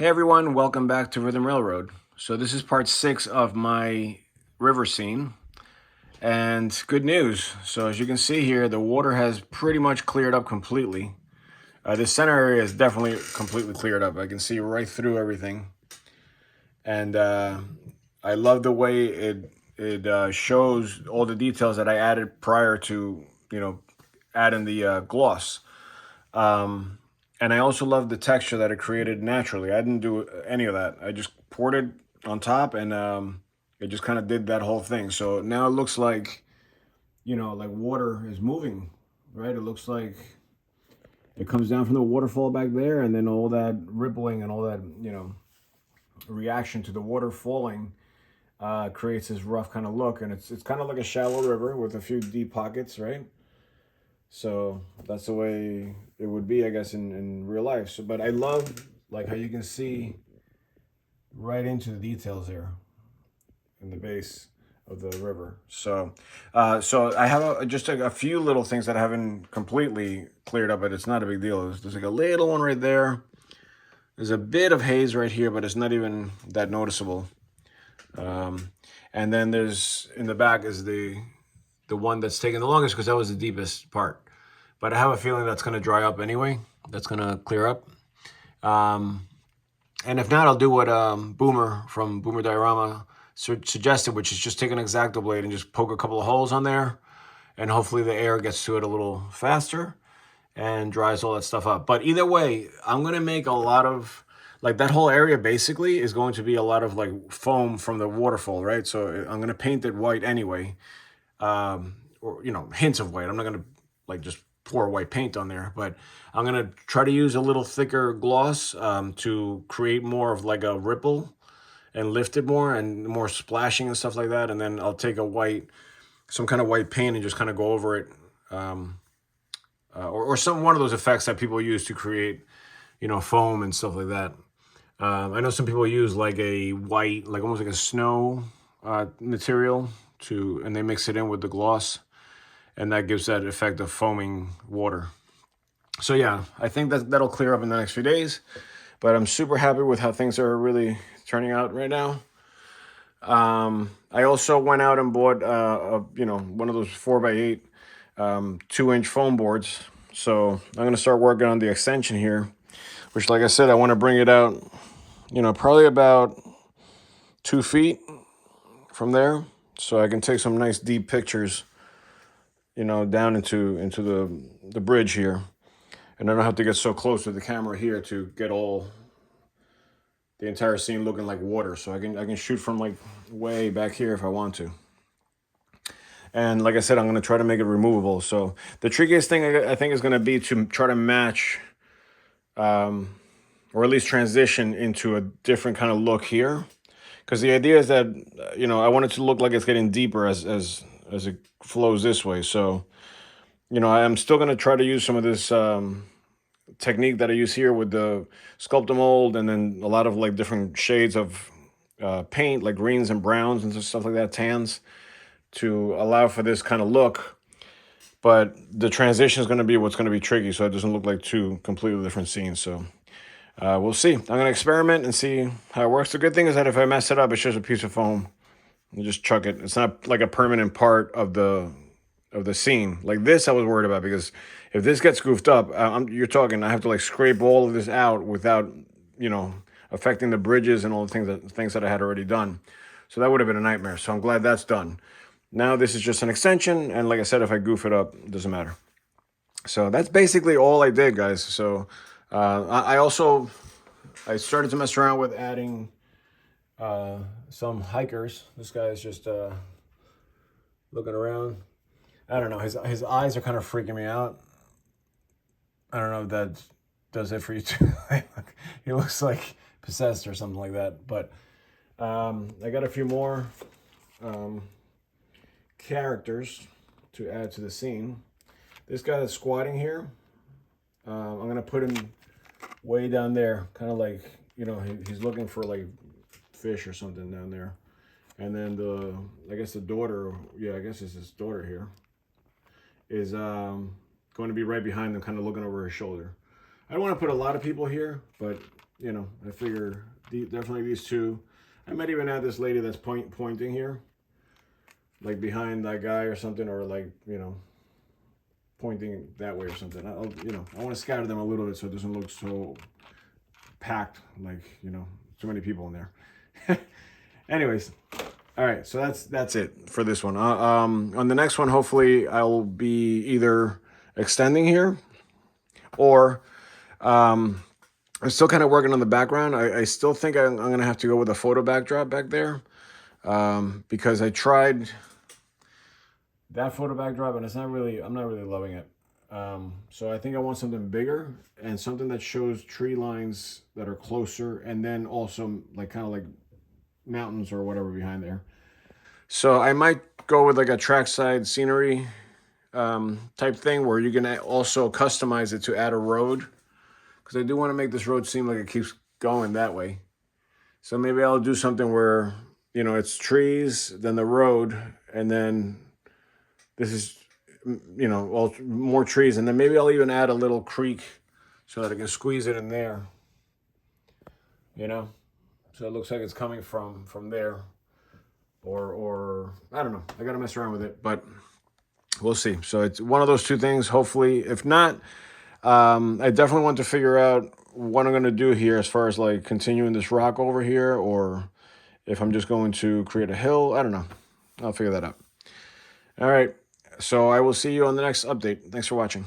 Hey everyone, welcome back to Rhythm Railroad. So this is part 6 of my river scene, and good news. So as you can see here, the water has pretty much cleared up completely. This center area is definitely completely cleared up. I can see right through everything, and I love the way it shows all the details that I added prior to adding the gloss. And I also love the texture that it created naturally. I didn't do any of that. I just poured it on top, and it just kind of did that whole thing. So now it looks like, like water is moving, right? It looks like it comes down from the waterfall back there, and then all that rippling and all that, reaction to the water falling creates this rough kind of look. And it's kind of like a shallow river with a few deep pockets, right? So that's the way it would be, I guess, in real life. So, but I love like how you can see right into the details here in the base of the river. So I have just a few little things that I haven't completely cleared up, but it's not a big deal. There's like a little one right there. There's a bit of haze right here, but it's not even that noticeable. And then there's in the back is the one that's taking the longest because that was the deepest part. But I have a feeling that's going to dry up anyway. That's going to clear up. And if not, I'll do what Boomer from Boomer Diorama suggested, which is just take an X-Acto blade and just poke a couple of holes on there. And hopefully the air gets to it a little faster and dries all that stuff up. But either way, I'm going to make a lot of, like that whole area basically is going to be a lot of like foam from the waterfall, right? So I'm going to paint it white anyway. Or, hints of white. I'm not going to like just pour white paint on there, but I'm going to try to use a little thicker gloss to create more of like a ripple and lift it more and more splashing and stuff like that. And then I'll take some kind of white paint and just kind of go over it. Or one of those effects that people use to create, foam and stuff like that. I know some people use like a white, like almost like a snow material and they mix it in with the gloss, and that gives that effect of foaming water. So yeah, I think that'll clear up in the next few days, but I'm super happy with how things are really turning out right now. I also went out and bought one of those 4x8 2-inch foam boards. So I'm gonna start working on the extension here, which, like I said, I want to bring it out, probably about 2 feet from there, so I can take some nice deep pictures, down into the bridge here, and I don't have to get so close with the camera here to get all the entire scene looking like water. So I can shoot from like way back here if I want to. And like I said, I'm going to try to make it removable. So the trickiest thing I think is going to be to try to match, or at least transition into a different kind of look here. Because the idea is that, I want it to look like it's getting deeper as it flows this way. So, I'm still going to try to use some of this technique that I use here with the Sculptamold, and then a lot of like different shades of paint, like greens and browns and stuff like that, tans, to allow for this kind of look. But the transition is going to be what's going to be tricky, so it doesn't look like two completely different scenes. So we'll see. I'm going to experiment and see how it works. The good thing is that if I mess it up, it's just a piece of foam. You just chuck it. It's not like a permanent part of the scene. Like this, I was worried about, because if this gets goofed up, you're talking, I have to like scrape all of this out without, affecting the bridges and all the things that I had already done. So that would have been a nightmare. So I'm glad that's done. Now this is just an extension, and like I said, if I goof it up, it doesn't matter. So that's basically all I did, guys. So I started to mess around with adding some hikers. This guy is just looking around. I don't know. His eyes are kind of freaking me out. I don't know if that does it for you too. He looks like possessed or something like that. But I got a few more characters to add to the scene. This guy that's squatting here, I'm going to put him way down there, kind of like, he's looking for like fish or something down there. And then I guess the daughter, I guess it's his daughter here, is going to be right behind them, kind of looking over his shoulder. I don't want to put a lot of people here, but you know, I figure definitely these two. I might even add this lady that's pointing here, like behind that guy or something, or like, you know, pointing that way or something. You know, I want to scatter them a little bit so it doesn't look so packed, like, you know, too many people in there. Anyways, all right, so that's it for this one. On the next one, hopefully I'll be either extending here or I'm still kind of working on the background. I still think I'm going to have to go with a photo backdrop back there because I tried that photo backdrop and I'm not really loving it. So I think I want something bigger and something that shows tree lines that are closer, and then also like kind of like mountains or whatever behind there. So I might go with like a trackside scenery type thing where you can also customize it to add a road, because I do want to make this road seem like it keeps going that way. So maybe I'll do something where, you know, it's trees, then the road, and then this is, you know, all more trees, and then maybe I'll even add a little creek so that I can squeeze it in there, you know, so it looks like it's coming from there, or I don't know. I gotta mess around with it, but we'll see. So it's one of those two things. Hopefully, if not, I definitely want to figure out what I'm gonna do here as far as like continuing this rock over here, or if I'm just going to create a hill. I don't know. I'll figure that out. All right. So I will see you on the next update. Thanks for watching.